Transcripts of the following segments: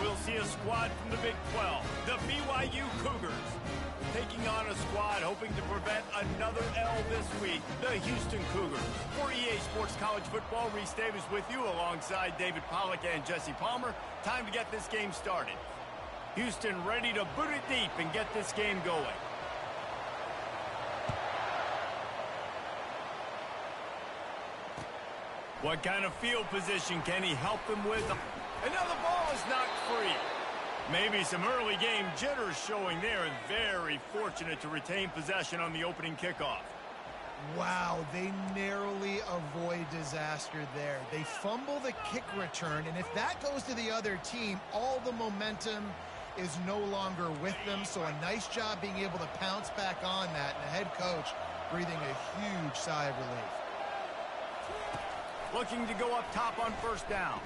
we'll see a squad from the Big 12, the BYU Cougars, taking on a squad hoping to prevent another L this week, the Houston Cougars. For EA Sports College Football, Reese Davis with you alongside David Pollack and Jesse Palmer. Time to get this game started. Houston ready to boot it deep and get this game going. What kind of field position can he help them with? And now the ball is knocked free. Maybe some early game jitters showing there, and very fortunate to retain possession on the opening kickoff. Wow, they narrowly avoid disaster there. They fumble the kick return, and if that goes to the other team, all the momentum is no longer with them. So a nice job being able to pounce back on that, and the head coach breathing a huge sigh of relief. Looking to go up top on first down.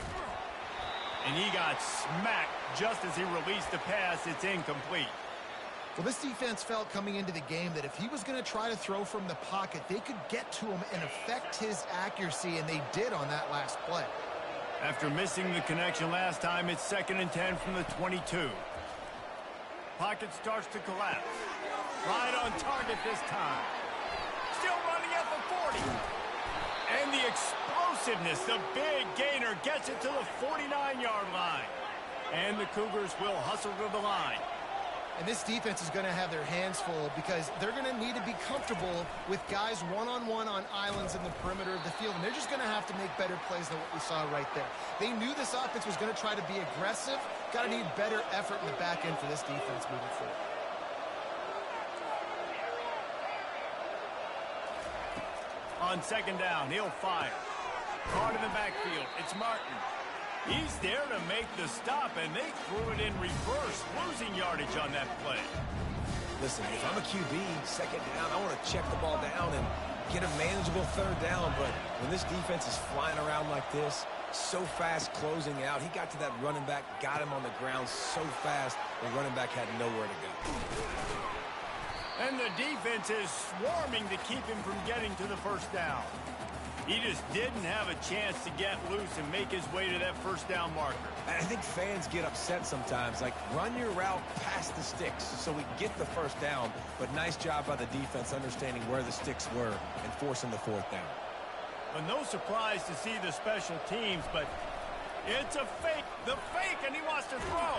And he got smacked just as he released the pass. It's incomplete. Well, this defense felt coming into the game that if he was going to try to throw from the pocket, they could get to him and affect his accuracy, and they did on that last play. After missing the connection last time, it's 2nd and 10 from the 22. Pocket starts to collapse. Right on target this time. Still running at the 40. And the explosiveness, the big gainer, gets it to the 49-yard line. And the Cougars will hustle to the line. And this defense is going to have their hands full because they're going to need to be comfortable with guys one-on-one on islands in the perimeter of the field. And they're just going to have to make better plays than what we saw right there. They knew this offense was going to try to be aggressive. Got to need better effort in the back end for this defense moving forward. On 2nd down, he'll fire. Caught in the backfield. It's Martin. He's there to make the stop, and they threw it in reverse, losing yardage on that play. Listen, if I'm a QB, 2nd down, I want to check the ball down and get a manageable 3rd down. But when this defense is flying around like this, so fast closing out, he got to that running back, got him on the ground so fast, the running back had nowhere to go. And the defense is swarming to keep him from getting to the 1st down. He just didn't have a chance to get loose and make his way to that 1st down marker. I think fans get upset sometimes, like run your route past the sticks so we get the 1st down, but nice job by the defense understanding where the sticks were and forcing the 4th down. Well, no surprise to see the special teams, but it's a fake, and he wants to throw.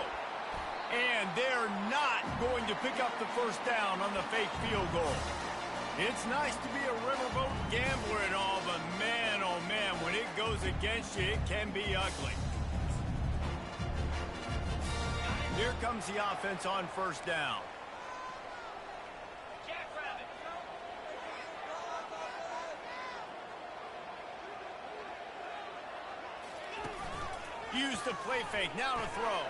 And they're not going to pick up the 1st down on the fake field goal. It's nice to be a riverboat gambler and all, but man, oh man, when it goes against you, it can be ugly. Here comes the offense on 1st down. Use the play fake, now to throw.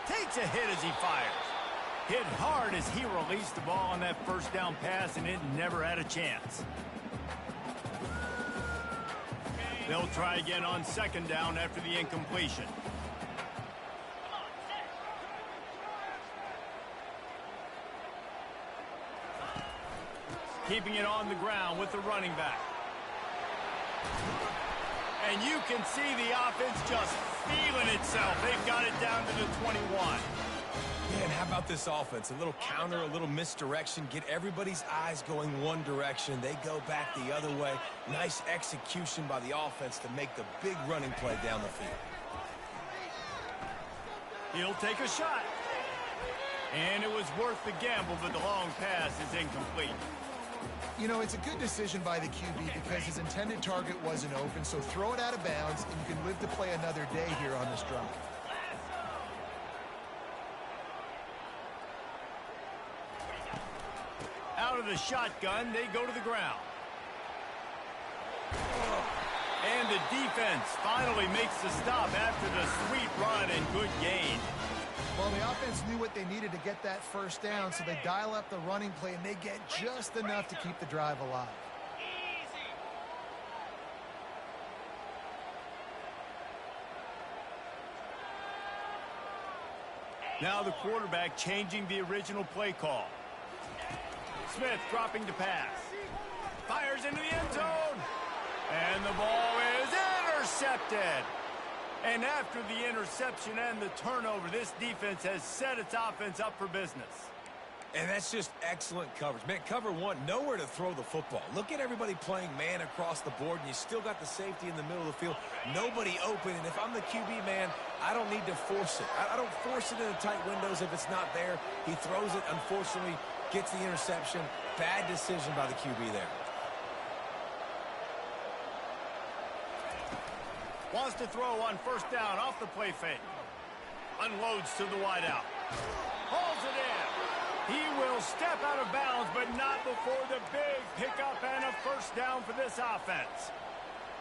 Takes a hit as he fires. Hit hard as he released the ball on that 1st down pass, and it never had a chance. They'll try again on 2nd down after the incompletion. Keeping it on the ground with the running back. And you can see the offense just feeling itself. They've got it down to the 21. Man, how about this offense? A little counter, a little misdirection. Get everybody's eyes going one direction. They go back the other way. Nice execution by the offense to make the big running play down the field. He'll take a shot. And it was worth the gamble, but the long pass is incomplete. You know, it's a good decision by the QB because his intended target wasn't open, so throw it out of bounds, and you can live to play another day here on this drive. Out of the shotgun, they go to the ground. And the defense finally makes the stop after the sweet run and good gain. Well, the offense knew what they needed to get that 1st down, so they dial up the running play, and they get just enough to keep the drive alive. Now the quarterback changing the original play call. Smith dropping to pass. Fires into the end zone. And the ball is intercepted. And after the interception and the turnover, this defense has set its offense up for business. And that's just excellent coverage. Man, cover one, nowhere to throw the football. Look at everybody playing man across the board, and you still got the safety in the middle of the field. Nobody open, and if I'm the QB, man, I don't need to force it. I don't force it into tight windows if it's not there. He throws it, unfortunately, gets the interception. Bad decision by the QB there. Wants to throw on first down off the play fake. Unloads to the wideout. Hauls it in. He will step out of bounds, but not before the big pickup and a first down for this offense.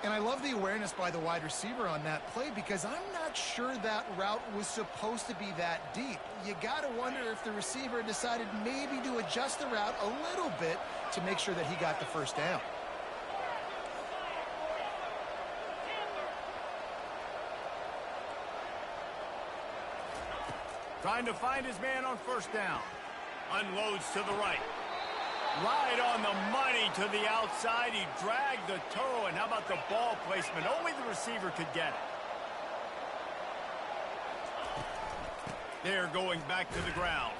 And I love the awareness by the wide receiver on that play because I'm not sure that route was supposed to be that deep. You got to wonder if the receiver decided maybe to adjust the route a little bit to make sure that he got the first down. Trying to find his man on first down. Unloads to the right. Right on the money to the outside. He dragged the toe, and how about the ball placement? Only the receiver could get it. They're going back to the ground.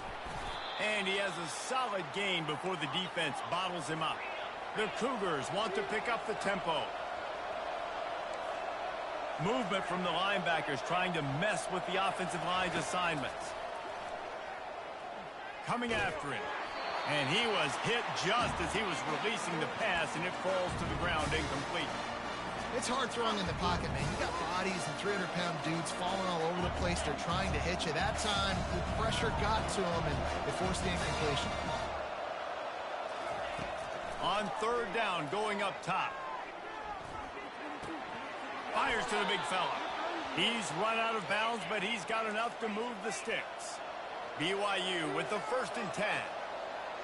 And he has a solid gain before the defense bottles him up. The Cougars want to pick up the tempo. Movement from the linebackers trying to mess with the offensive line's assignments. Coming after him. And he was hit just as he was releasing the pass, and it falls to the ground incomplete. It's hard throwing in the pocket, man. You got bodies and 300-pound dudes falling all over the place. They're trying to hit you. That time, the pressure got to him, and it forced the incompletion. On third down, going up top. Fires to the big fella. He's run out of bounds, but he's got enough to move the sticks. BYU with the 1st and 10.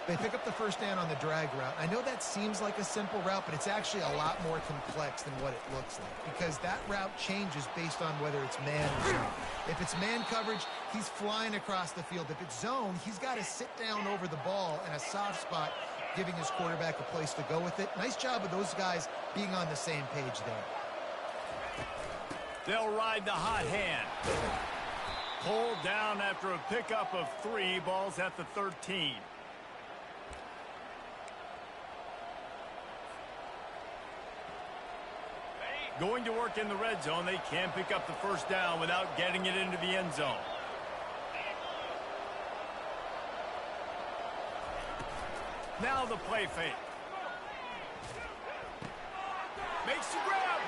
They pick up the first down on the drag route. I know that seems like a simple route, but it's actually a lot more complex than what it looks like because that route changes based on whether it's man or zone. If it's man coverage, he's flying across the field. If it's zone, he's got to sit down over the ball in a soft spot, giving his quarterback a place to go with it. Nice job of those guys being on the same page there. They'll ride the hot hand. Pulled down after a pickup of 3, balls at the 13. Going to work in the red zone. They can pick up the first down without getting it into the end zone. Now the play fake. Makes the grab.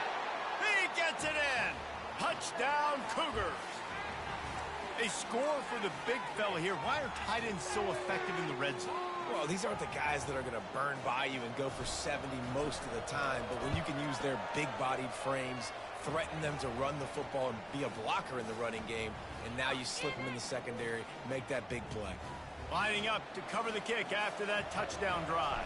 He gets it in. Touchdown, Cougars. They score for the big fella here. Why are tight ends so effective in the red zone? Well, these aren't the guys that are going to burn by you and go for 70 most of the time, but when you can use their big-bodied frames, threaten them to run the football and be a blocker in the running game, and now you slip them in the secondary, make that big play. Lining up to cover the kick after that touchdown drive.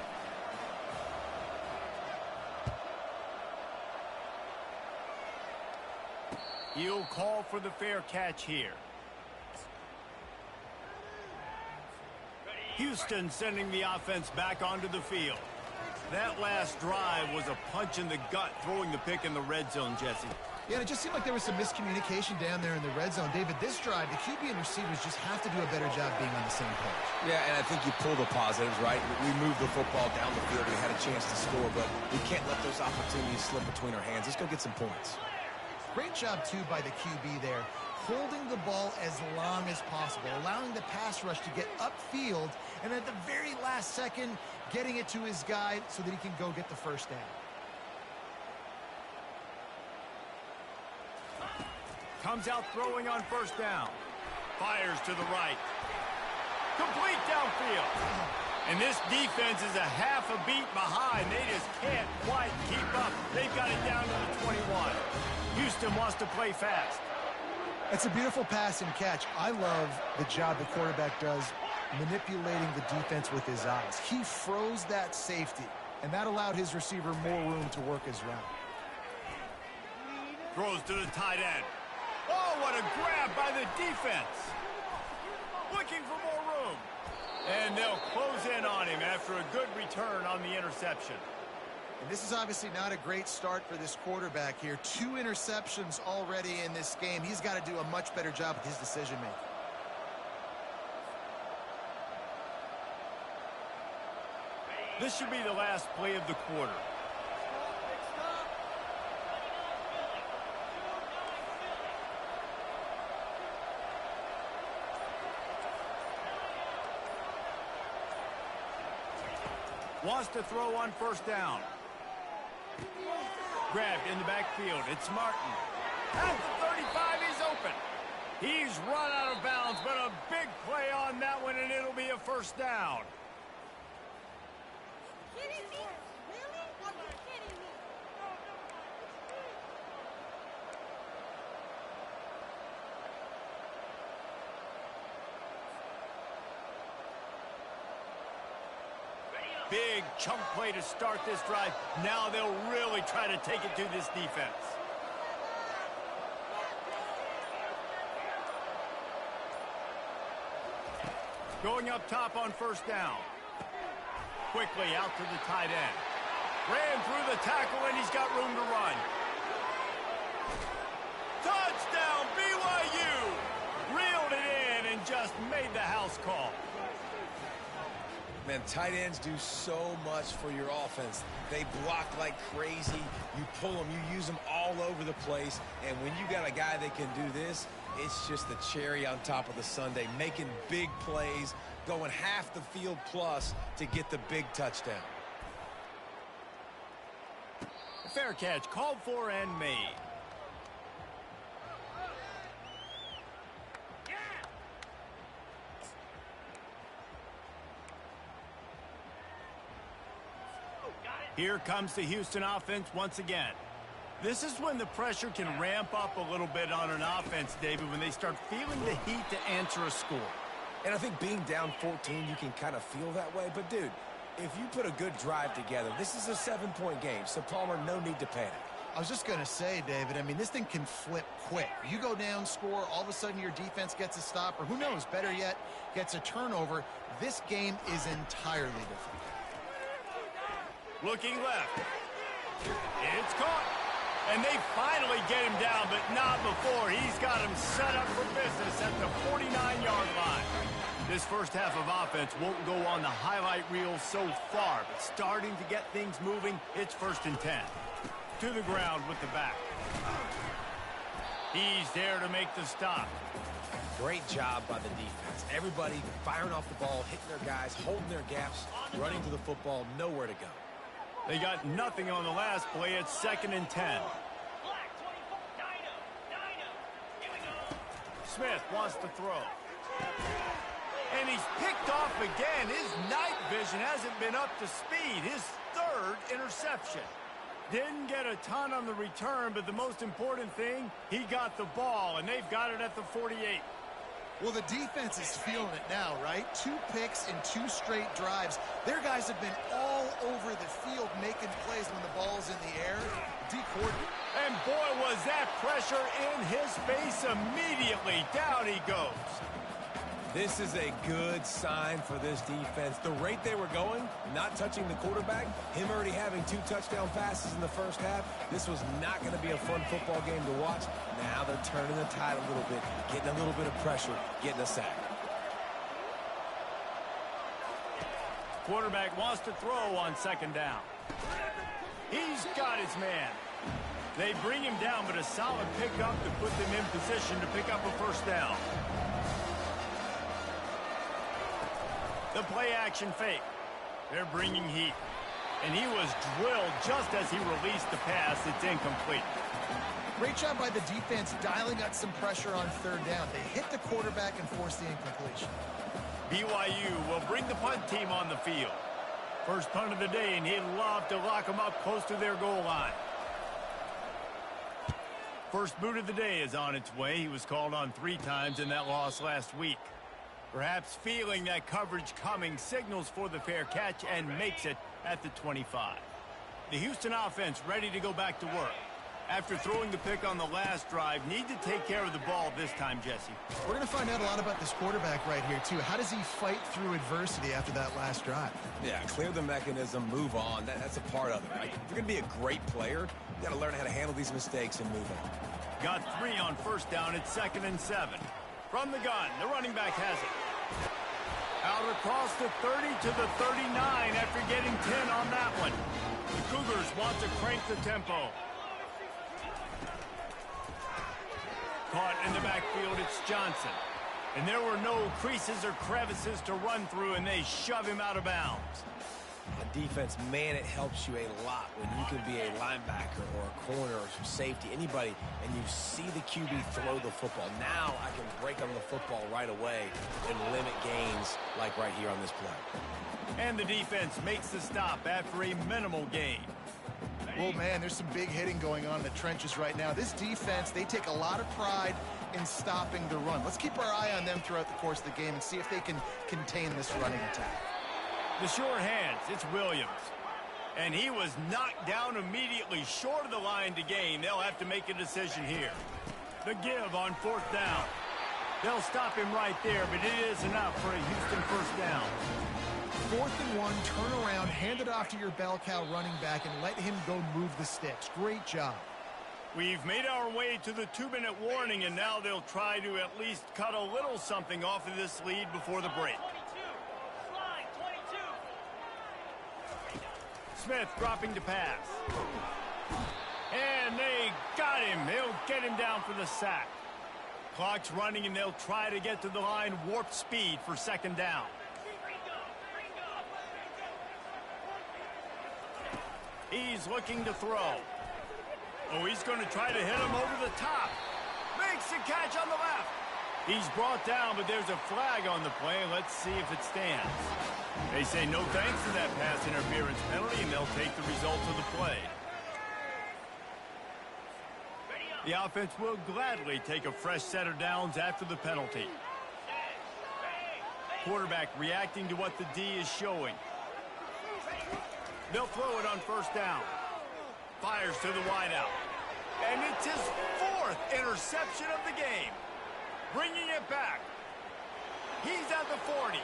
He'll call for the fair catch here. Houston sending the offense back onto the field. That last drive was a punch in the gut, throwing the pick in the red zone, Jesse. Yeah, and it just seemed like there was some miscommunication down there in the red zone. David, this drive, the QB and receivers just have to do a better job being on the same page. Yeah, and I think you pull the positives, right? We moved the football down the field. We had a chance to score, but we can't let those opportunities slip between our hands. Let's go get some points. Great job, too, by the QB there, holding the ball as long as possible, allowing the pass rush to get upfield, and at the very last second, getting it to his guy so that he can go get the first down. Comes out throwing on first down. Fires to the right. Complete downfield. And this defense is a half a beat behind. They just can't quite keep up. They've got it down to the 21. Houston wants to play fast. It's a beautiful pass and catch. I love the job the quarterback does manipulating the defense with his eyes. He froze that safety, and that allowed his receiver more room to work his route. Throws to the tight end. Oh, what a grab by the defense. Looking for more room. And they'll close in on him after a good return on the interception. And this is obviously not a great start for this quarterback here. 2 interceptions already in this game. He's got to do a much better job with his decision-making. This should be the last play of the quarter. Wants to throw on first down. Grabbed in the backfield. It's Martin. At the 35, he's open. He's run out of bounds, but a big play on that one, and it'll be a first down. Kidding me? Really? Are you kidding me? Big chunk play to start this drive. Now they'll really try to take it to this defense. Going up top on first down. Quickly out to the tight end. Ran through the tackle, and he's got room to run. Touchdown, BYU! Reeled it in and just made the house call. Man, tight ends do so much for your offense. They block like crazy. You pull them, you use them all over the place. And when you got a guy that can do this, it's just the cherry on top of the sundae, making big plays, going half the field plus to get the big touchdown. Fair catch, called for and made. Here comes the Houston offense once again. This is when the pressure can ramp up a little bit on an offense, David, when they start feeling the heat to answer a score. And I think being down 14, you can kind of feel that way. But, dude, if you put a good drive together, this is a 7-point game. So, Palmer, no need to panic. I was just going to say, David, I mean, this thing can flip quick. You go down, score, all of a sudden your defense gets a stop, or who knows, better yet, gets a turnover. This game is entirely different. Looking left. It's caught. And they finally get him down, but not before. He's got him set up for business at the 49-yard line. This first half of offense won't go on the highlight reel so far, but starting to get things moving, it's 1st and 10. To the ground with the back. He's there to make the stop. Great job by the defense. Everybody firing off the ball, hitting their guys, holding their gaps, running to the football, nowhere to go. They got nothing on the last play. It's 2nd and 10. Smith wants to throw. And he's picked off again. His night vision hasn't been up to speed. His 3rd interception. Didn't get a ton on the return, but the most important thing, he got the ball, and they've got it at the 48. Well, the defense is feeling it now, right? 2 picks in 2 straight drives. Their guys have been all over the field making plays when the ball's in the air. D-coordinate. And boy, was that pressure in his face immediately. Down he goes. This is a good sign for this defense. The rate they were going, not touching the quarterback, him already having 2 touchdown passes in the first half, this was not going to be a fun football game to watch. Now they're turning the tide a little bit, getting a little bit of pressure, getting a sack. Quarterback wants to throw on 2nd down. He's got his man. They bring him down, but a solid pickup to put them in position to pick up a 1st down. The play-action fake. They're bringing heat. And he was drilled just as he released the pass. It's incomplete. Great job by the defense dialing up some pressure on 3rd down. They hit the quarterback and forced the incompletion. BYU will bring the punt team on the field. First punt of the day, and he'd love to lock them up close to their goal line. First boot of the day is on its way. He was called on 3 times in that loss last week. Perhaps feeling that coverage coming, signals for the fair catch and makes it at the 25. The Houston offense ready to go back to work. After throwing the pick on the last drive, need to take care of the ball this time, Jesse. We're going to find out a lot about this quarterback right here, too. How does he fight through adversity after that last drive? Yeah, clear the mechanism, move on. That's a part of it, right? If you're going to be a great player, you got to learn how to handle these mistakes and move on. Got 3 on first down. It's 2nd and 7. From the gun, the running back has it. Out across the 30 to the 39 after getting 10 on that one. The Cougars want to crank the tempo. Caught in the backfield, it's Johnson. And there were no creases or crevices to run through, and they shove him out of bounds. A defense, man, it helps you a lot when you can be a linebacker or a corner or some safety, anybody, and you see the QB throw the football. Now I can break on the football right away and limit gains like right here on this play. And the defense makes the stop after a minimal gain. Well, man, there's some big hitting going on in the trenches right now. This defense, they take a lot of pride in stopping the run. Let's keep our eye on them throughout the course of the game and see if they can contain this running attack. The sure hands, it's Williams. And he was knocked down immediately short of the line to gain. They'll have to make a decision here. The give on 4th down. They'll stop him right there, but it is enough for a Houston first down. 4th and 1, turn around, hand it off to your bell cow running back, and let him go move the sticks. Great job. We've made our way to the 2-minute warning, and now they'll try to at least cut a little something off of this lead before the break. Smith dropping to pass. And they got him. They'll get him down for the sack. Clock's running, and they'll try to get to the line warp speed for 2nd down. He's looking to throw. Oh, he's going to try to hit him over the top. Makes the catch on the left. He's brought down, but there's a flag on the play. Let's see if it stands. They say no thanks to that pass interference penalty, and they'll take the result of the play. The offense will gladly take a fresh set of downs after the penalty. Quarterback reacting to what the D is showing. They'll throw it on 1st down. Fires to the wideout. And it's his 4th interception of the game. Bringing it back. He's at the 40.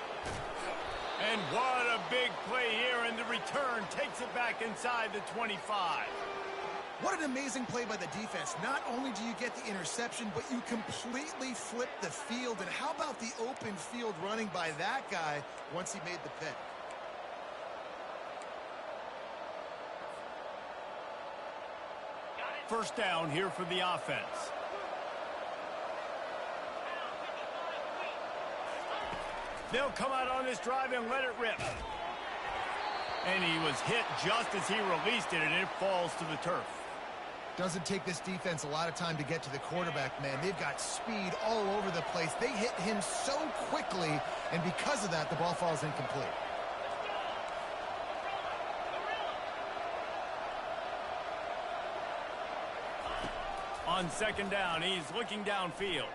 And what a big play here, and the return takes it back inside the 25. What an amazing play by the defense. Not only do you get the interception, but you completely flip the field. And how about the open field running by that guy once he made the pick? First down here for the offense. They'll come out on this drive and let it rip. And he was hit just as he released it, and it falls to the turf. Doesn't take this defense a lot of time to get to the quarterback, man. They've got speed all over the place. They hit him so quickly, and because of that, the ball falls incomplete. On 2nd down, he's looking downfield.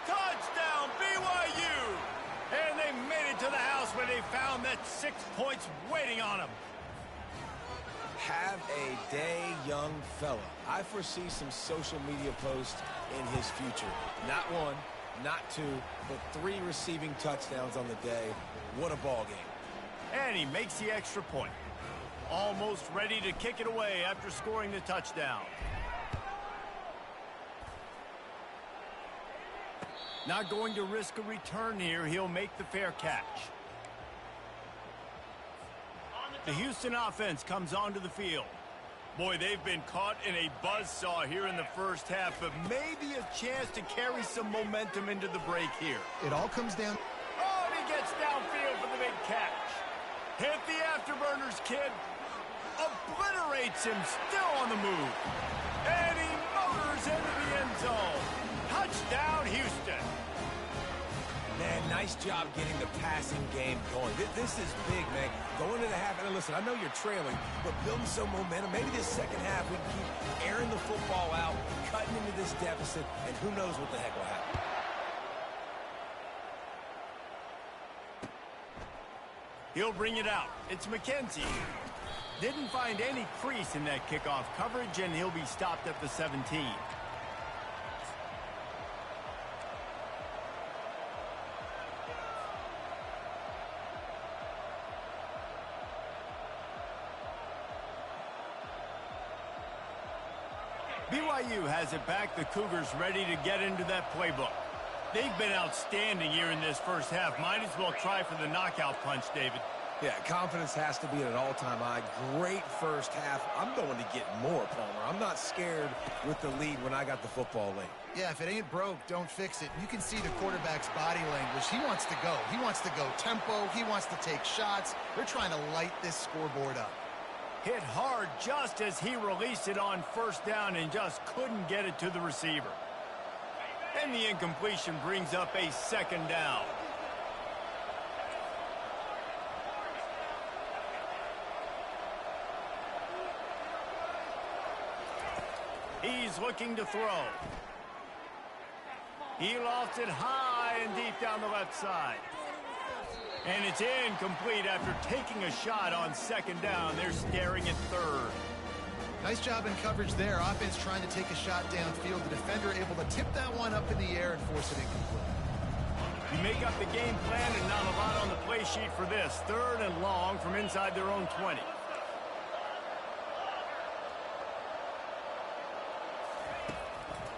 Touchdown, BYU! And they made it to the house where they found that 6 points waiting on them. Have a day, young fella. I foresee some social media posts in his future. Not 1, not 2, but 3 receiving touchdowns on the day. What a ball game. And he makes the extra point. Almost ready to kick it away after scoring the touchdown. Not going to risk a return here. He'll make the fair catch. The Houston offense comes onto the field. Boy, they've been caught in a buzzsaw here in the first half, but maybe a chance to carry some momentum into the break here. It all comes down. Oh, and he gets downfield for the big catch. Hit the afterburners, kid. Obliterates him, still on the move. And he motors into the end zone. Touchdown, Houston. Man, nice job getting the passing game going. This is big, man. Going to the half, and listen, I know you're trailing, but building some momentum. Maybe this second half we can keep airing the football out, cutting into this deficit, and who knows what the heck will happen. He'll bring it out. It's McKenzie. Didn't find any crease in that kickoff coverage, and he'll be stopped at the 17. BYU has it back. The Cougars ready to get into that playbook. They've been outstanding here in this first half. Might as well try for the knockout punch, David. Yeah, confidence has to be at an all-time high. Great first half. I'm going to get more, Palmer. I'm not scared with the lead when I got the football late. Yeah, if it ain't broke, don't fix it. You can see the quarterback's body language. He wants to go. He wants to go tempo. He wants to take shots. They're trying to light this scoreboard up. Hit hard just as he released it on first down and just couldn't get it to the receiver. And the incompletion brings up a second down. He's looking to throw. He lofts it high and deep down the left side. And it's incomplete after taking a shot on second down. They're staring at third. Nice job in coverage there. Offense trying to take a shot downfield. The defender able to tip that one up in the air and force it incomplete. You make up the game plan and not a lot on the play sheet for this. Third and long from inside their own 20.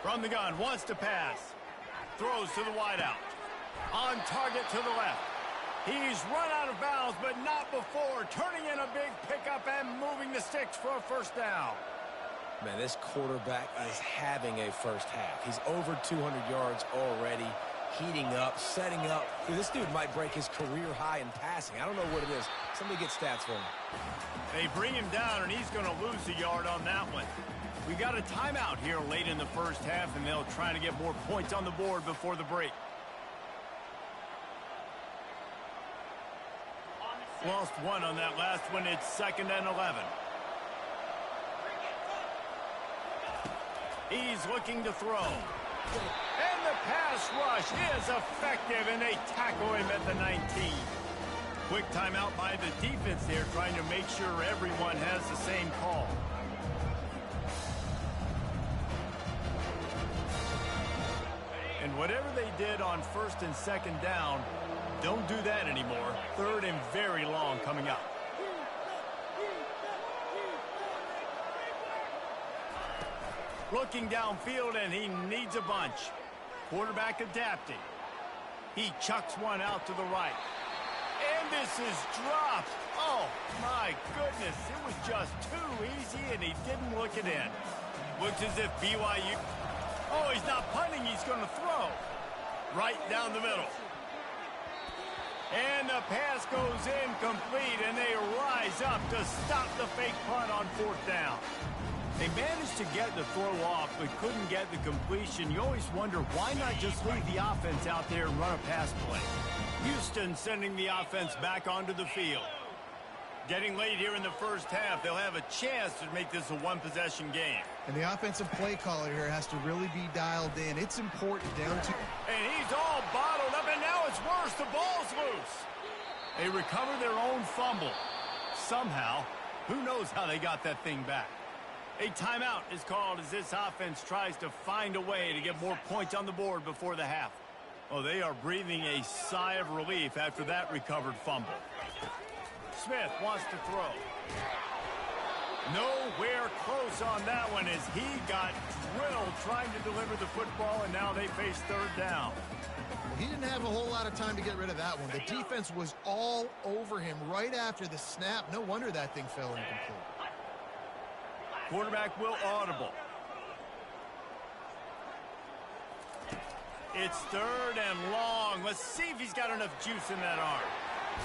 From the gun, wants to pass. Throws to the wideout. On target to the left. He's run out of bounds, but not before. Turning in a big pickup and moving the sticks for a first down. Man, this quarterback is having a first half. He's over 200 yards already, heating up, setting up. Dude, this dude might break his career high in passing. I don't know what it is. Somebody get stats for him. They bring him down, and he's going to lose a yard on that one. We got a timeout here late in the first half, and they'll try to get more points on the board before the break. Lost one on that last one. It's 2nd and 11. He's looking to throw. And the pass rush is effective, and they tackle him at the 19. Quick timeout by the defense there, trying to make sure everyone has the same call. And whatever they did on 1st and 2nd down, don't do that anymore. 3rd and very long coming up. Looking downfield, and he needs a bunch. Quarterback adapting. He chucks one out to the right. And this is dropped. Oh, my goodness. It was just too easy, and he didn't look it in. Looks as if BYU... Oh, he's not punting. He's going to throw. Right down the middle. And the pass goes incomplete, and they rise up to stop the fake punt on 4th down. They managed to get the throw off, but couldn't get the completion. You always wonder, why not just leave the offense out there and run a pass play? Houston sending the offense back onto the field. Getting late here in the first half, they'll have a chance to make this a one-possession game. And the offensive play caller here has to really be dialed in. It's important down to... And he's all bottled up, and now it's worse. The ball's loose. They recover their own fumble. Somehow, who knows how they got that thing back. A timeout is called as this offense tries to find a way to get more points on the board before the half. Oh, they are breathing a sigh of relief after that recovered fumble. Smith wants to throw. Nowhere close on that one as he got drilled trying to deliver the football, and now they face 3rd down. He didn't have a whole lot of time to get rid of that one. The defense was all over him right after the snap. No wonder that thing fell incomplete. Quarterback will audible. It's 3rd and long. Let's see if he's got enough juice in that arm.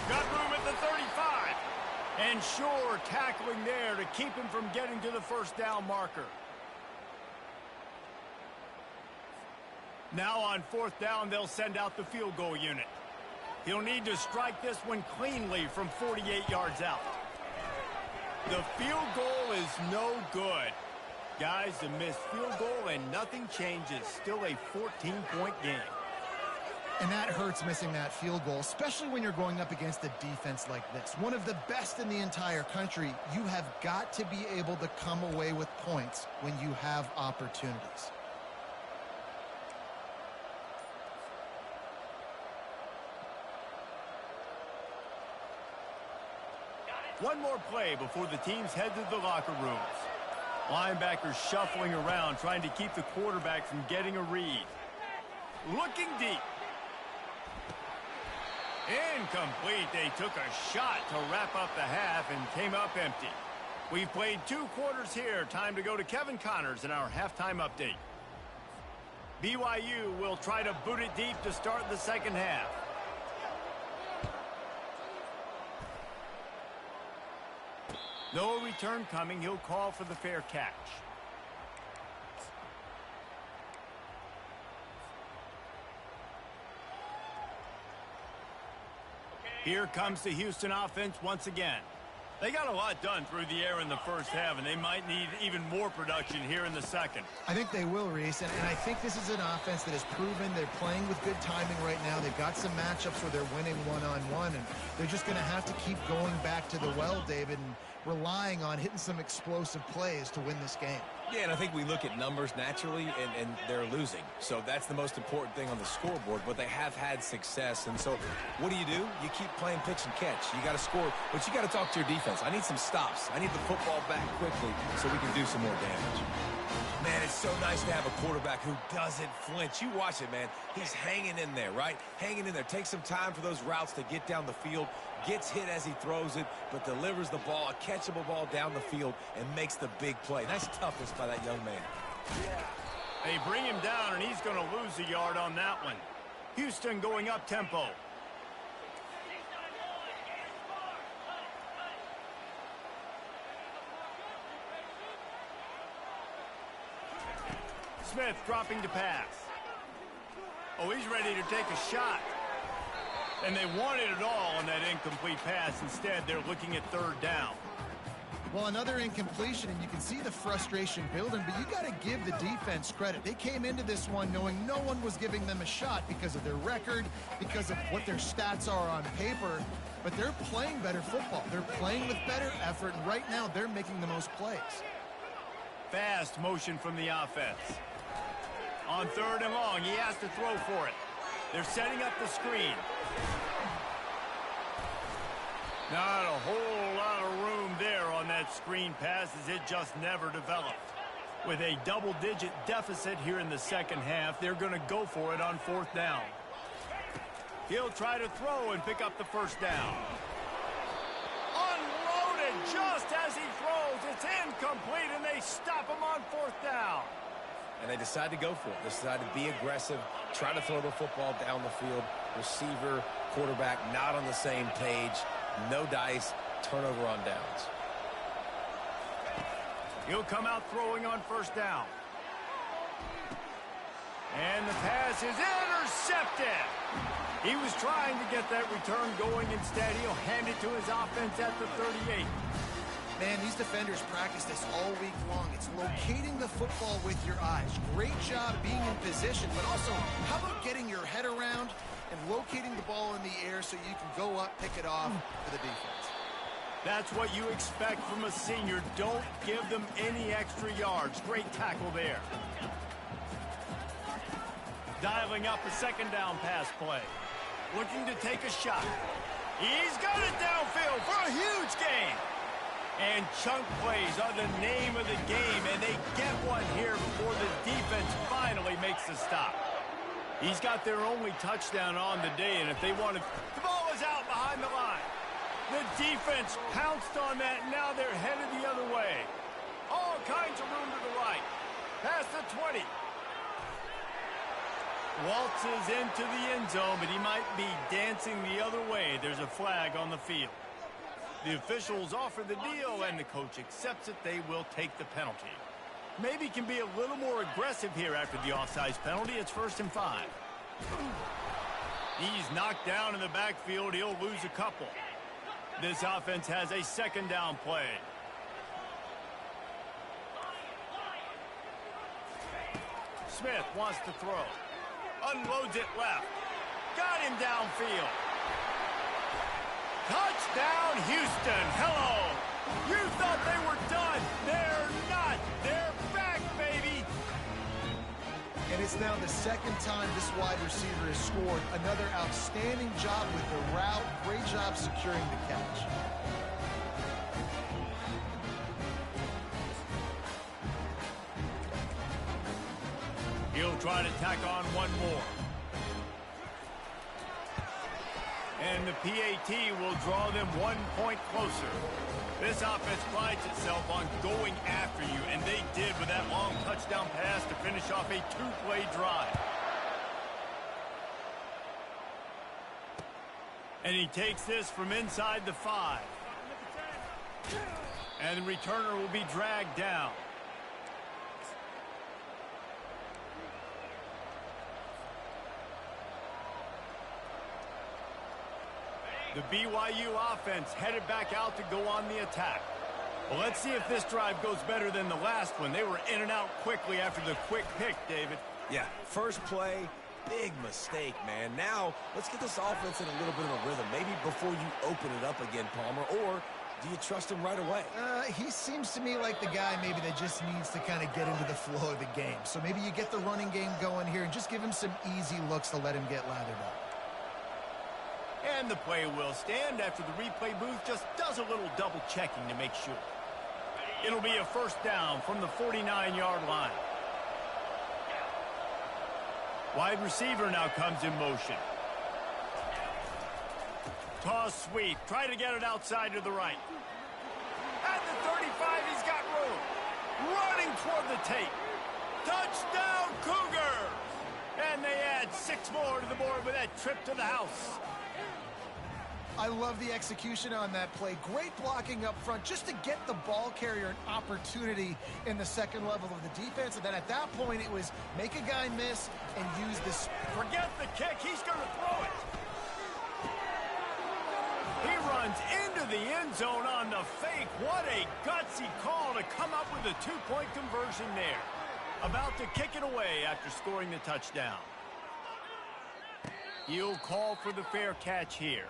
Got room at the 35. And Shore tackling there to keep him from getting to the 1st down marker. Now on 4th down, they'll send out the field goal unit. He'll need to strike this one cleanly from 48 yards out. The field goal is no good. Guys, a missed field goal and nothing changes. Still a 14-point game. And that hurts missing that field goal, especially when you're going up against a defense like this. One of the best in the entire country. You have got to be able to come away with points when you have opportunities. One more play before the teams head to the locker rooms. Linebackers shuffling around, trying to keep the quarterback from getting a read. Looking deep. Incomplete. They took a shot to wrap up the half and came up empty. We've played 2 quarters here. Time to go to Kevin Connors in our halftime update. BYU will try to boot it deep to start the second half. No return coming. He'll call for the fair catch. Here comes the Houston offense once again. They got a lot done through the air in the first half, and they might need even more production here in the second. I think they will, Reese, and I think this is an offense that has proven they're playing with good timing right now. They've got some matchups where they're winning one-on-one, and they're just going to have to keep going back to the well, David, and relying on hitting some explosive plays to win this game. Yeah, and I think we look at numbers naturally, and they're losing. So that's the most important thing on the scoreboard, but they have had success. And so what do? You keep playing pitch and catch. You got to score, but you got to talk to your defense. I need some stops. I need the football back quickly so we can do some more damage. Man, it's so nice to have a quarterback who doesn't flinch. You watch it, man. He's hanging in there, right? Hanging in there. Takes some time for those routes to get down the field. Gets hit as he throws it, but delivers the ball, a catchable ball down the field, and makes the big play. Nice toughness by that young man. They bring him down, and he's going to lose a yard on that one. Houston going up tempo. Smith dropping to pass. Oh, he's ready to take a shot. And they wanted it all on that incomplete pass. Instead, they're looking at third down. Well, another incompletion, and you can see the frustration building, but you got to give the defense credit. They came into this one knowing no one was giving them a shot because of their record, because of what their stats are on paper, but they're playing better football. They're playing with better effort, and right now they're making the most plays. Fast motion from the offense. On third and long, he has to throw for it. They're setting up the screen. Not a whole lot of room there on that screen pass as it just never developed. With a double-digit deficit here in the second half, they're going to go for it on fourth down. He'll try to throw and pick up the first down. Unloaded just as he throws. It's incomplete, and they stop him on fourth down. And they decide to go for it. They decide to be aggressive, try to throw the football down the field. Receiver, quarterback, not on the same page. No dice, turnover on downs. He'll come out throwing on first down. And the pass is intercepted. He was trying to get that return going. Instead, he'll hand it to his offense at the 38. Man, these defenders practice this all week long. It's locating the football with your eyes. Great job being in position, but also how about getting your head around and locating the ball in the air so you can go up, pick it off for the defense. That's what you expect from a senior. Don't give them any extra yards. Great tackle there. Dialing up a second down pass play. Looking to take a shot. He's got it downfield for a huge gain. And chunk plays are the name of the game, and they get one here before the defense finally makes the stop. He's got their only touchdown on the day, and if they wanted... The ball is out behind the line. The defense pounced on that, and now they're headed the other way. All kinds of room to the right. Past the 20. Waltzes into the end zone, but he might be dancing the other way. There's a flag on the field. The officials offer the deal, and the coach accepts it. They will take the penalty. Maybe can be a little more aggressive here after the offsides penalty. It's 1st and 5. He's knocked down in the backfield. He'll lose a couple. This offense has a second down play. Smith wants to throw. Unloads it left. Got him downfield. Touchdown, Houston. Hello. You thought they were done. They're not. They're back, baby. And it's now the second time this wide receiver has scored. Another outstanding job with the route. Great job securing the catch. He'll try to tack on one more. And the PAT will draw them 1 point closer. This offense prides itself on going after you, and they did with that long touchdown pass to finish off a two-play drive. And he takes this from inside the 5. And the returner will be dragged down. The BYU offense headed back out to go on the attack. Well, let's see if this drive goes better than the last one. They were in and out quickly after the quick pick, David. Yeah, first play, big mistake, man. Now, let's get this offense in a little bit of a rhythm. Maybe before you open it up again, Palmer, or do you trust him right away? He seems to me like the guy maybe that just needs to kind of get into the flow of the game. So maybe you get the running game going here and just give him some easy looks to let him get lathered up. And the play will stand after the replay booth just does a little double checking to make sure. It'll be a first down from the 49-yard line. Wide receiver now comes in motion. Toss sweep. Try to get it outside to the right. At the 35, he's got room. Running toward the tape. Touchdown, Cougars! And they add 6 more to the board with that trip to the house. I love the execution on that play. Great blocking up front just to get the ball carrier an opportunity in the second level of the defense. And then at that point, it was make a guy miss and use this. Forget the kick. He's going to throw it. He runs into the end zone on the fake. What a gutsy call to come up with a 2-point conversion there. About to kick it away after scoring the touchdown. He'll call for the fair catch here.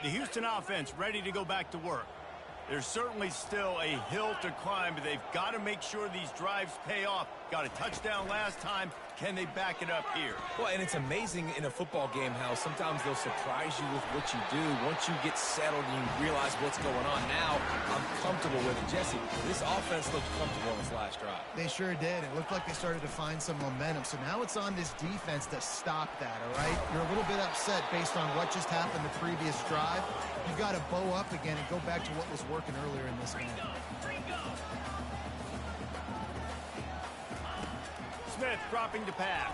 The Houston offense ready to go back to work. There's certainly still a hill to climb, but they've got to make sure these drives pay off. Got a touchdown last time. Can they back it up here? Well, and it's amazing in a football game how sometimes they'll surprise you with what you do. Once you get settled and you realize what's going on, now I'm comfortable with it. Jesse, this offense looked comfortable on this last drive. They sure did. It looked like they started to find some momentum. So now it's on this defense to stop that, all right? You're a little bit upset based on what just happened the previous drive. You've got to bow up again and go back to what was working earlier in this game. Smith dropping to pass.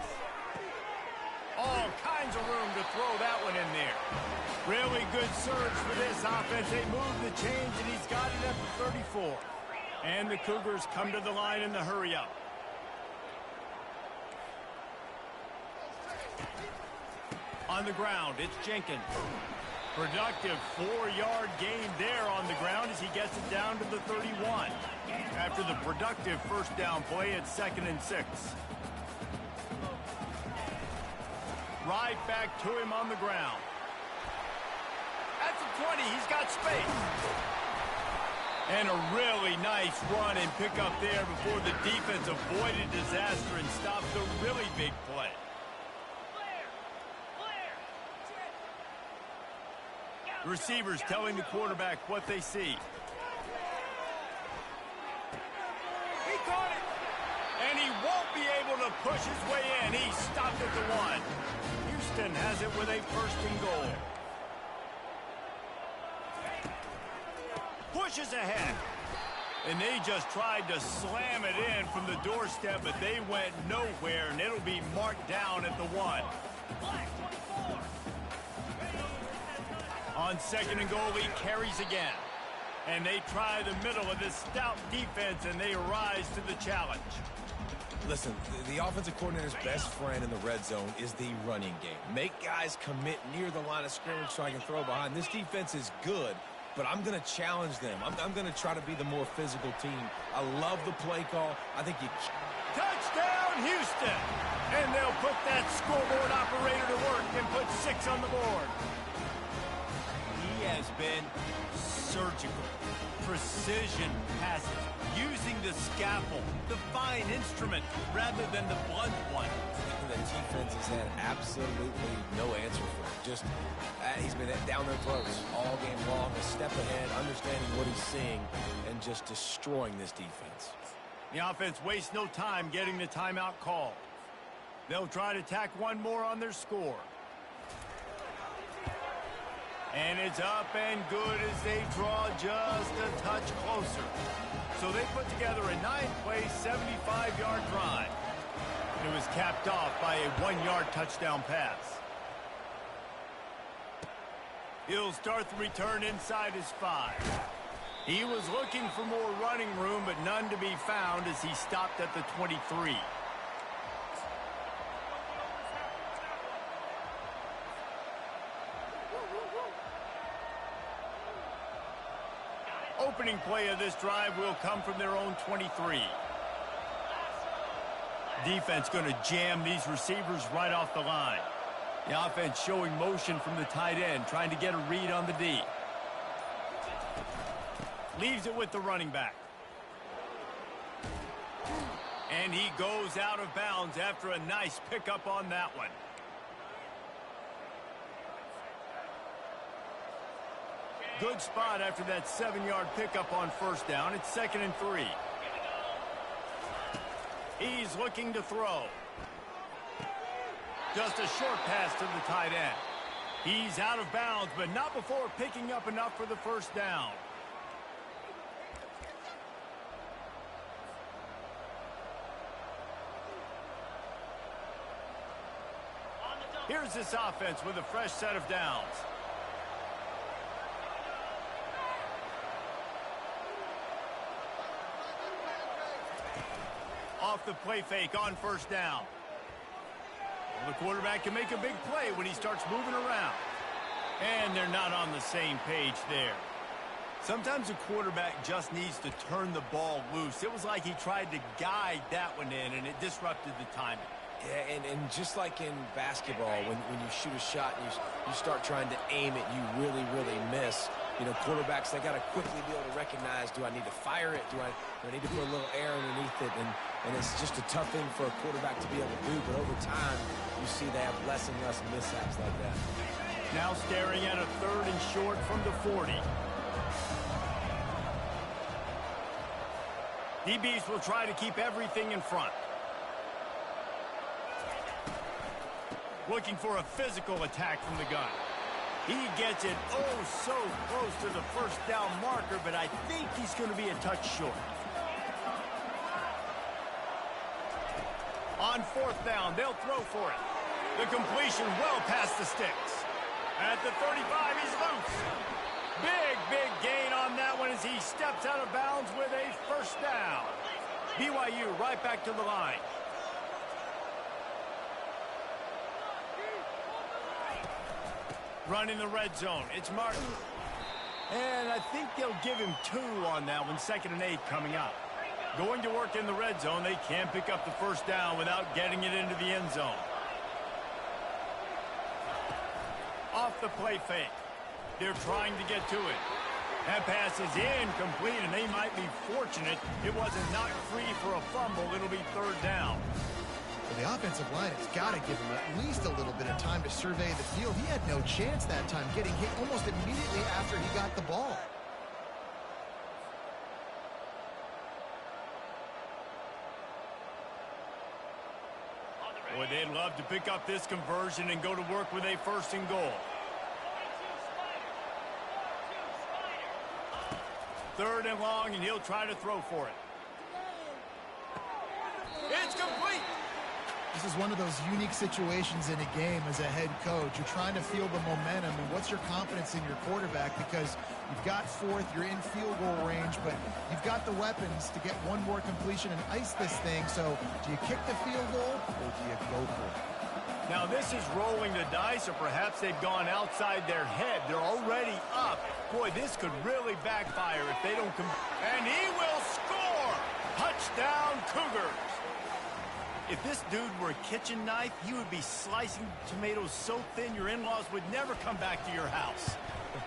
All kinds of room to throw that one in there. Really good surge for this offense. They move the chains, and he's got it at the 34. And the Cougars come to the line in the hurry-up. On the ground, it's Jenkins. Productive 4-yard gain there on the ground as he gets it down to the 31. After the productive first down play, it's 2nd and 6. Right back to him on the ground. At the 20, he's got space. And a really nice run and pick up there before the defense avoided disaster and stopped the really big play. Receivers telling the quarterback what they see. He caught it. And he won't be able to push his way in. He stopped at the 1. Houston has it with a 1st and goal. Pushes ahead. And they just tried to slam it in from the doorstep, but they went nowhere, and it'll be marked down at the 1. On 2nd and goal, he carries again. And they try the middle of this stout defense, and they rise to the challenge. Listen, the offensive coordinator's best friend in the red zone is the running game. Make guys commit near the line of scrimmage so I can throw behind. This defense is good but I'm going to challenge them. I'm going to try to be the more physical team. I love the play call. I think you... Touchdown, Houston! And they'll put that scoreboard operator to work and put 6 on the board. He has been surgical. Precision passes, using the scalpel, the fine instrument, rather than the blunt one. The defense has had absolutely no answer for him. Just, he's been down their throats all game long, a step ahead, understanding what he's seeing, and just destroying this defense. The offense wastes no time getting the timeout called. They'll try to tack one more on their score. And it's up and good as they draw just a touch closer. So they put together a 9-play, 75-yard drive. It was capped off by a 1-yard touchdown pass. He'll start the return inside his 5. He was looking for more running room, but none to be found as he stopped at the 23. Opening play of this drive will come from their own 23. Defense going to jam these receivers right off the line. The offense showing motion from the tight end, trying to get a read on the D. Leaves it with the running back. And he goes out of bounds after a nice pickup on that one. Good spot after that 7-yard pickup on first down. It's 2nd and 3. He's looking to throw. Just a short pass to the tight end. He's out of bounds, but not before picking up enough for the first down. Here's this offense with a fresh set of downs. Off the play fake on first down. Well, the quarterback can make a big play when he starts moving around. And they're not on the same page there. Sometimes a quarterback just needs to turn the ball loose. It was like he tried to guide that one in, and it disrupted the timing. Yeah, and just like in basketball, when you shoot a shot and you start trying to aim it, you really, really miss. You know, quarterbacks, they got to quickly be able to recognize, do I need to fire it? Do I need to put a little air underneath it? And it's just a tough thing for a quarterback to be able to do. But over time, you see they have less and less mishaps like that. Now staring at a 3rd and short from the 40. DBs will try to keep everything in front. Looking for a physical attack from the gun. He gets it oh so close to the first down marker, but I think he's going to be a touch short. On 4th down, they'll throw for it. The completion well past the sticks. At the 35, he's loose. Big gain on that one as he steps out of bounds with a first down. BYU right back to the line. Run in the red zone. It's Martin. And I think they'll give him 2 on that one. 2nd and 8 coming up. Going to work in the red zone. They can't pick up the first down without getting it into the end zone. Off the play fake. They're trying to get to it. That pass is incomplete, and they might be fortunate it wasn't knocked free for a fumble. It'll be 3rd down. Well, the offensive line has got to give him at least a little bit of time to survey the field. He had no chance that time, getting hit almost immediately after he got the ball. Boy, they'd love to pick up this conversion and go to work with a 1st and goal. 3rd and long, and he'll try to throw for it. It's complete. This is one of those unique situations in a game as a head coach. You're trying to feel the momentum, and what's your confidence in your quarterback? Because you've got 4th, you're in field goal range, but you've got the weapons to get one more completion and ice this thing. So do you kick the field goal or do you go for it? Now this is rolling the dice, or perhaps they've gone outside their head. They're already up. Boy, this could really backfire if they don't come. And he will score! Touchdown, Cougars! If this dude were a kitchen knife, he would be slicing tomatoes so thin your in-laws would never come back to your house.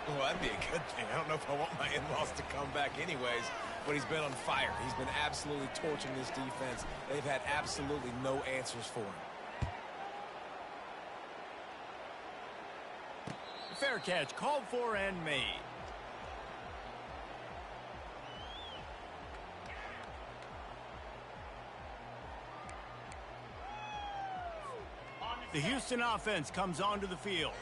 Well, that'd be a good thing. I don't know if I want my in-laws to come back anyways, but he's been on fire. He's been absolutely torching this defense. They've had absolutely no answers for him. Fair catch, called for and made. The Houston offense comes onto the field.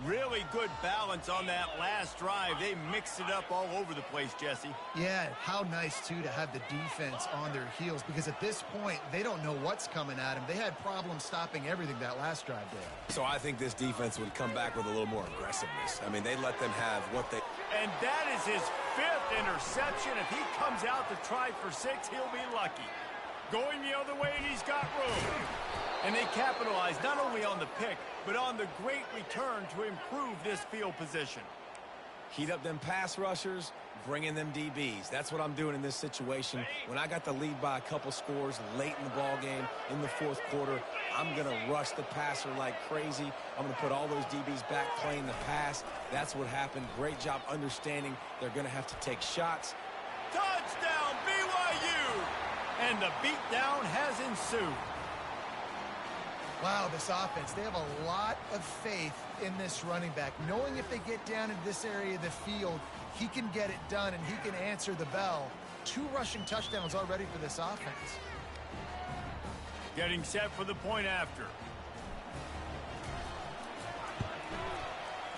Really good balance on that last drive. They mixed it up all over the place, Jesse. Yeah, how nice, too, to have the defense on their heels, because at this point, they don't know what's coming at them. They had problems stopping everything that last drive did. So I think this defense would come back with a little more aggressiveness. I mean, they let them have what they... And that is his 5th interception. If he comes out to try for 6, he'll be lucky. Going the other way, and he's got room. And they capitalize not only on the pick, but on the great return to improve this field position. Heat up them pass rushers, bring in them DBs. That's what I'm doing in this situation. When I got the lead by a couple scores late in the ball game, in the 4th quarter, I'm going to rush the passer like crazy. I'm going to put all those DBs back playing the pass. That's what happened. Great job understanding they're going to have to take shots. Touchdown, BYU! And the beatdown has ensued. Wow, this offense, they have a lot of faith in this running back, knowing if they get down into this area of the field, he can get it done and he can answer the bell. 2 rushing touchdowns already for this offense. Getting set for the point after.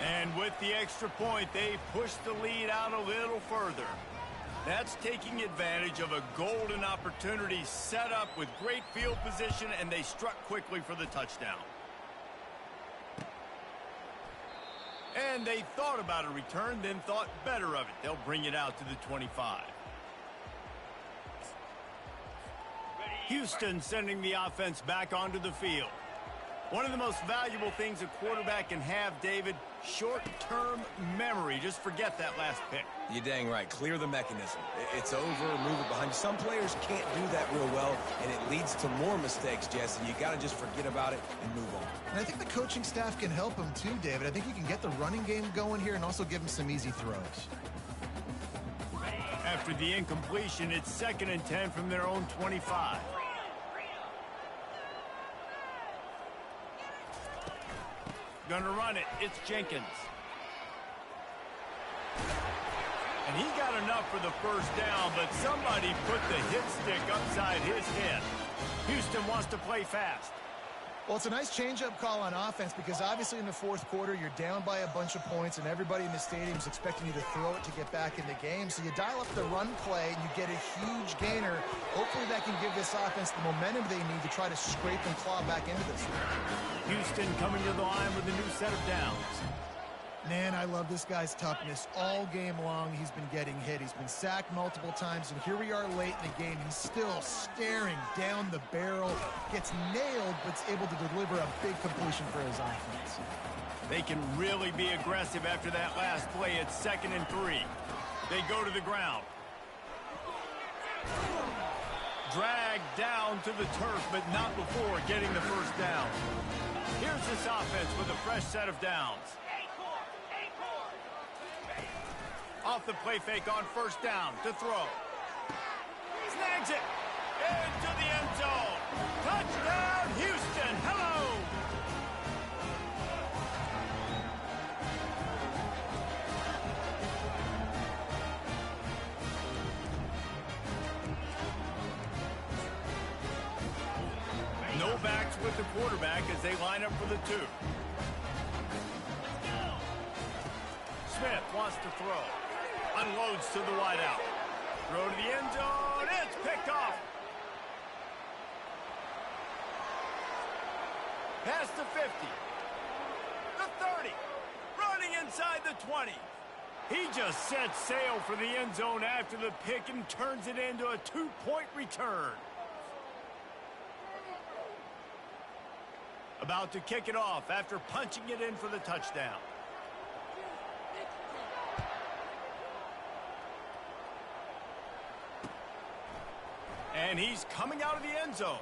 And with the extra point, they push the lead out a little further. That's taking advantage of a golden opportunity set up with great field position, and they struck quickly for the touchdown. And they thought about a return, then thought better of it. They'll bring it out to the 25. Houston sending the offense back onto the field. One of the most valuable things a quarterback can have, David, short-term memory. Just forget that last pick. You're dang right. Clear the mechanism. It's over, move it behind you. Some players can't do that real well, and it leads to more mistakes, Jesse. You got to just forget about it and move on. And I think the coaching staff can help him too, David. I think he can get the running game going here and also give him some easy throws. After the incompletion, it's 2nd and 10 from their own 25. Gonna run it. It's Jenkins. And he got enough for the first down, but somebody put the hit stick upside his head. Houston wants to play fast. Well, it's a nice change-up call on offense because obviously in the 4th quarter, you're down by a bunch of points and everybody in the stadium is expecting you to throw it to get back in the game. So you dial up the run play and you get a huge gainer. Hopefully that can give this offense the momentum they need to try to scrape and claw back into this one. Houston coming to the line with a new set of downs. Man, I love this guy's toughness. All game long, he's been getting hit. He's been sacked multiple times, and here we are late in the game. He's still staring down the barrel, gets nailed, but is able to deliver a big completion for his offense. They can really be aggressive after that last play. It's 2nd and 3. They go to the ground. Dragged down to the turf, but not before getting the first down. Here's this offense with a fresh set of downs. Off the play fake on 1st down to throw. Snags it. Into the end zone. Touchdown, Houston. Hello. No backs with the quarterback as they line up for the 2. Smith wants to throw. Unloads to the wideout. Throw to the end zone. It's picked off. Past the 50. The 30. Running inside the 20. He just set sail for the end zone after the pick and turns it into a 2-point return. About to kick it off after punching it in for the touchdown. And he's coming out of the end zone.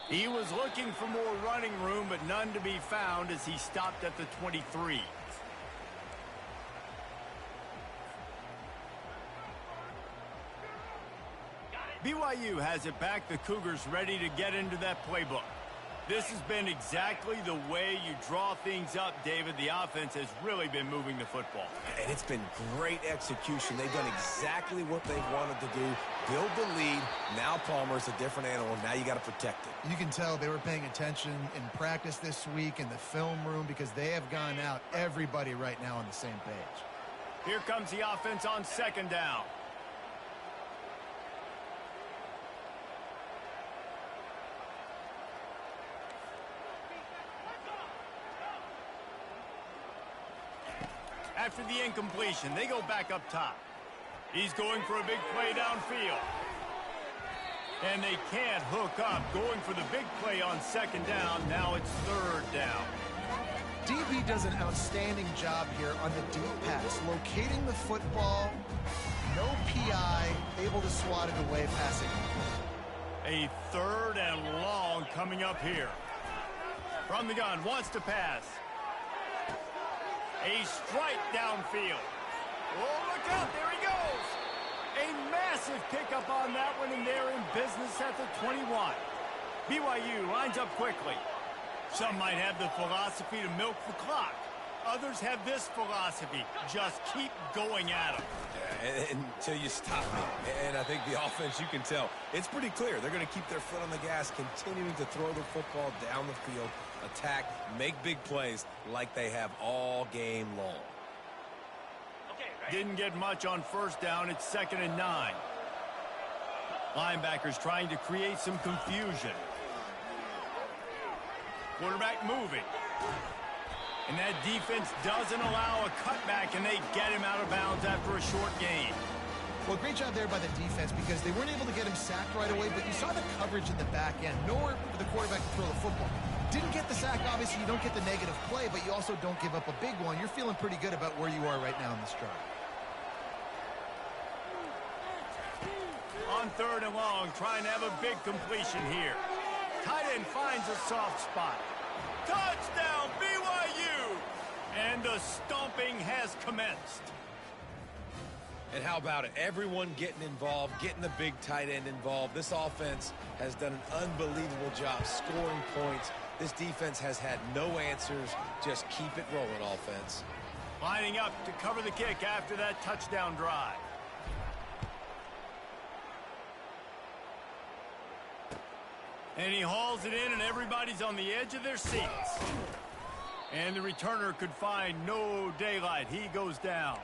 He was looking for more running room, but none to be found as he stopped at the 23. BYU has it back. The Cougars ready to get into that playbook. This has been exactly the way you draw things up, David. The offense has really been moving the football. And it's been great execution. They've done exactly what they wanted to do. Build the lead. Now Palmer's a different animal. Now you got to protect it. You can tell they were paying attention in practice this week in the film room because they have gone out, everybody right now on the same page. Here comes the offense on second down. After the incompletion, they go back up top. He's going for a big play downfield. And they can't hook up. Going for the big play on second down. Now it's third down. DB does an outstanding job here on the deep pass, locating the football, no PI, able to swat it away passing. A third and long coming up here. From the gun, wants to pass. A strike downfield. Oh, look out, there he goes. A massive pickup on that one, and they're in business at the 21. BYU lines up quickly. Some might have the philosophy to milk the clock. Others have this philosophy, just keep going at them. Yeah, until you stop me. And I think the offense, you can tell, it's pretty clear. They're going to keep their foot on the gas, continuing to throw the football down the field, attack, make big plays like they have all game long. Didn't get much on first down. It's 2nd and 9. Linebackers trying to create some confusion. Quarterback moving. And that defense doesn't allow a cutback, and they get him out of bounds after a short gain. Well, great job there by the defense because they weren't able to get him sacked right away, but you saw the coverage in the back end. Nowhere for the quarterback to throw the football. Didn't get the sack, obviously. You don't get the negative play, but you also don't give up a big one. You're feeling pretty good about where you are right now in this drive. On third and long, trying to have a big completion here. Tight end finds a soft spot. Touchdown, BYU! And the stomping has commenced. And how about it? Everyone getting involved, getting the big tight end involved. This offense has done an unbelievable job scoring points. This defense has had no answers. Just keep it rolling, offense. Lining up to cover the kick after that touchdown drive. And he hauls it in, and everybody's on the edge of their seats. And the returner could find no daylight. He goes down.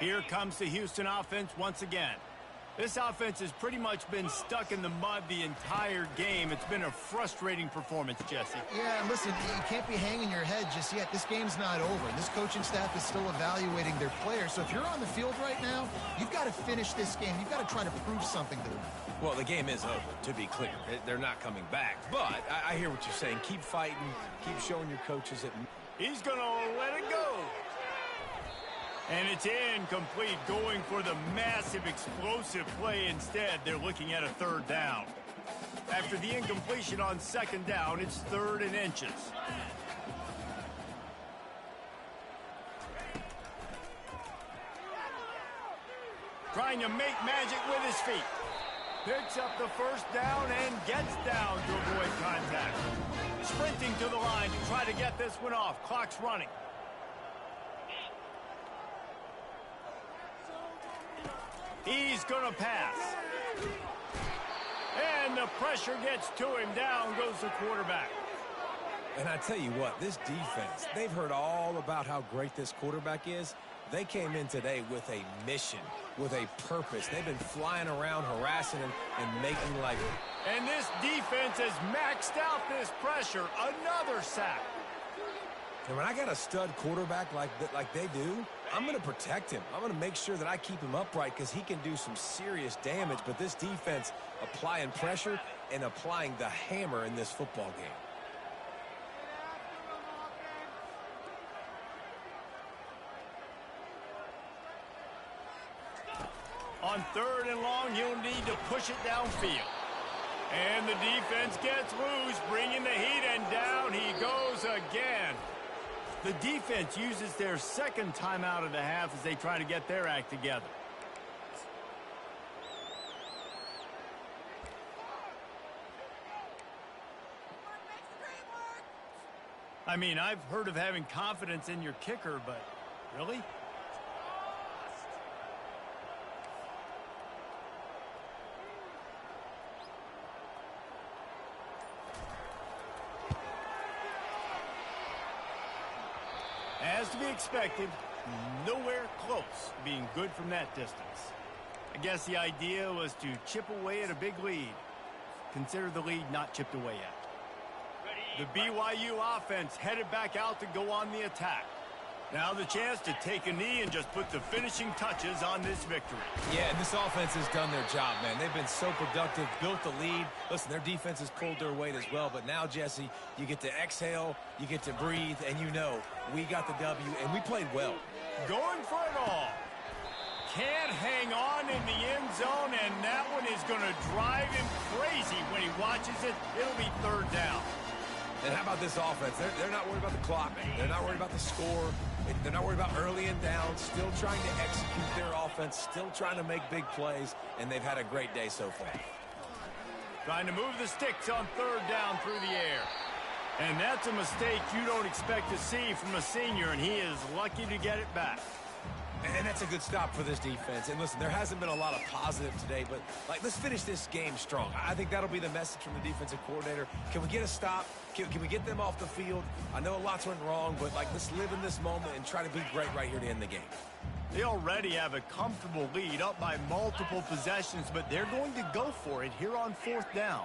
Here comes the Houston offense once again. This offense has pretty much been stuck in the mud the entire game. It's been a frustrating performance, Jesse. Yeah, and listen, you can't be hanging your head just yet. This game's not over. This coaching staff is still evaluating their players. So if you're on the field right now, you've got to finish this game. You've got to try to prove something to them. Well, the game is over, to be clear. They're not coming back. But I hear what you're saying. Keep fighting. Keep showing your coaches that... He's going to let it go. And it's incomplete, going for the massive explosive play instead. They're looking at a third down. After the incompletion on second down, it's 3rd and inches. Trying to make magic with his feet. Picks up the first down and gets down to avoid contact. Sprinting to the line to try to get this one off. Clock's running. He's going to pass. And the pressure gets to him. Down goes the quarterback. And I tell you what, this defense, they've heard all about how great this quarterback is. They came in today with a mission, with a purpose. They've been flying around, harassing him, and making life. And this defense has maxed out this pressure. Another sack. And when I got a stud quarterback like they do, I'm going to protect him. I'm going to make sure that I keep him upright because he can do some serious damage. But this defense applying pressure, and applying the hammer in this football game. On 3rd and long, he'll need to push it downfield. And the defense gets loose, bringing the heat, and down he goes again. The defense uses their second timeout of the half as they try to get their act together. I mean, I've heard of having confidence in your kicker, but really? As to be expected, nowhere close to being good from that distance. I guess the idea was to chip away at a big lead. Consider the lead not chipped away yet. The BYU offense headed back out to go on the attack. Now the chance to take a knee and just put the finishing touches on this victory. Yeah, and this offense has done their job, man. They've been so productive, built the lead. Listen, their defense has pulled their weight as well. But now, Jesse, you get to exhale, you get to breathe, and you know we got the W, and we played well. Going for it all. Can't hang on in the end zone, and that one is going to drive him crazy when he watches it. It'll be 3rd down. And how about this offense? They're not worried about the clock. They're not worried about the score. They're not worried about early and down. Still trying to execute their offense. Still trying to make big plays. And they've had a great day so far. Trying to move the sticks on 3rd down through the air. And that's a mistake you don't expect to see from a senior, and he is lucky to get it back. And that's a good stop for this defense. And listen, there hasn't been a lot of positive today, but let's finish this game strong. I think that'll be the message from the defensive coordinator. Can we get a stop? Can we get them off the field? I know lots went wrong, but let's live in this moment and try to be great right here to end the game. They already have a comfortable lead up by multiple possessions, but they're going to go for it here on 4th down.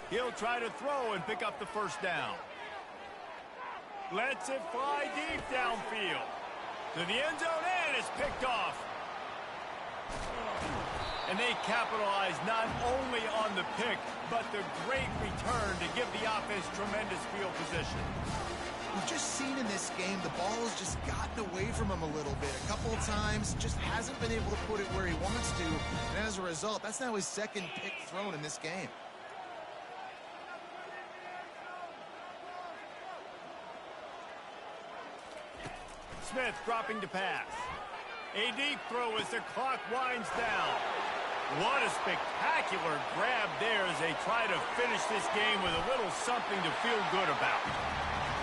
He'll try to throw and pick up the 1st down. Lets it fly deep downfield. To the end zone, and it's picked off. And they capitalize not only on the pick, but the great return to give the offense tremendous field position. We've just seen in this game the ball has just gotten away from him a little bit. A couple of times, just hasn't been able to put it where he wants to. And as a result, that's now his 2nd pick thrown in this game. Smith dropping to pass. A deep throw as the clock winds down. What a spectacular grab there as they try to finish this game with a little something to feel good about.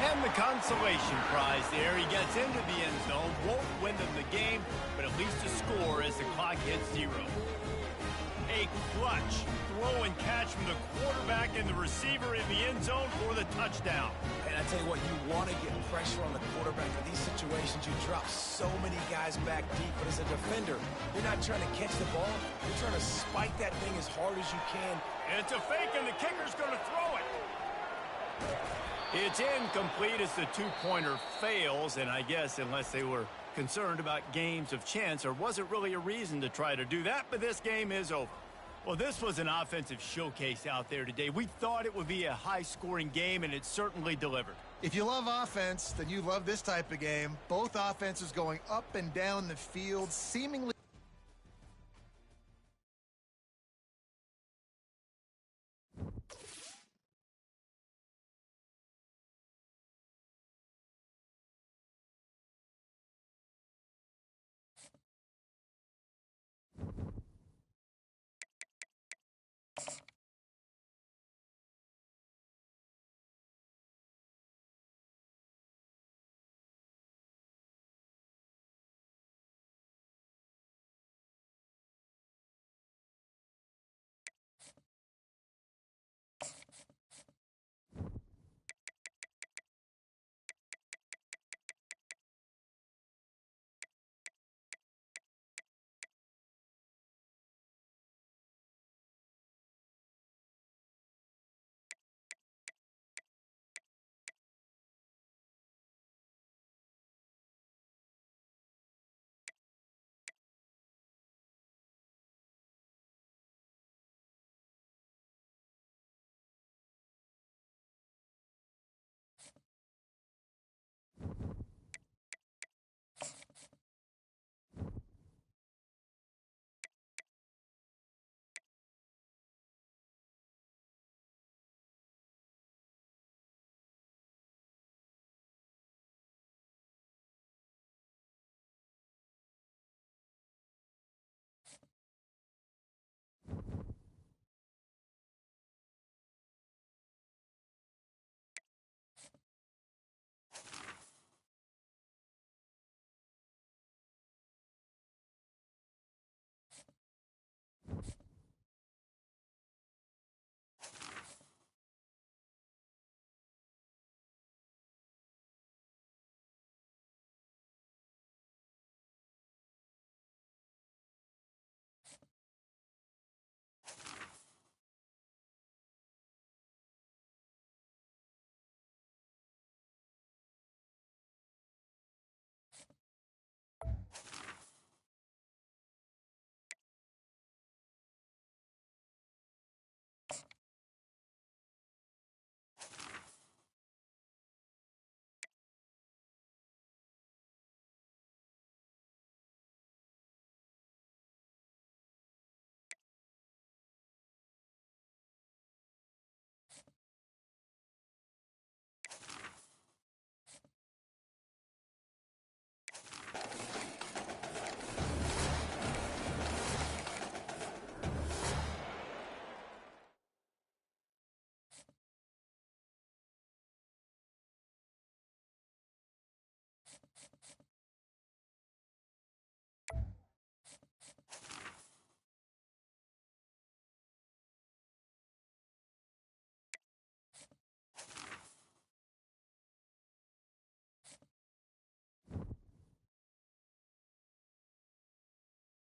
And the consolation prize there. He gets into the end zone, won't win them the game, but at least a score as the clock hits 0. A clutch throw and catch from the quarterback and the receiver in the end zone for the touchdown. And I tell you what, you want to get pressure on the quarterback. In these situations, you drop so many guys back deep. But as a defender, you're not trying to catch the ball. You're trying to spike that thing as hard as you can. It's a fake, and the kicker's going to throw it. It's incomplete as the 2-pointer fails, and I guess unless they were concerned about games of chance, there wasn't really a reason to try to do that, but this game is over. Well, this was an offensive showcase out there today. We thought it would be a high-scoring game, and it certainly delivered. If you love offense, then you love this type of game. Both offenses going up and down the field, seemingly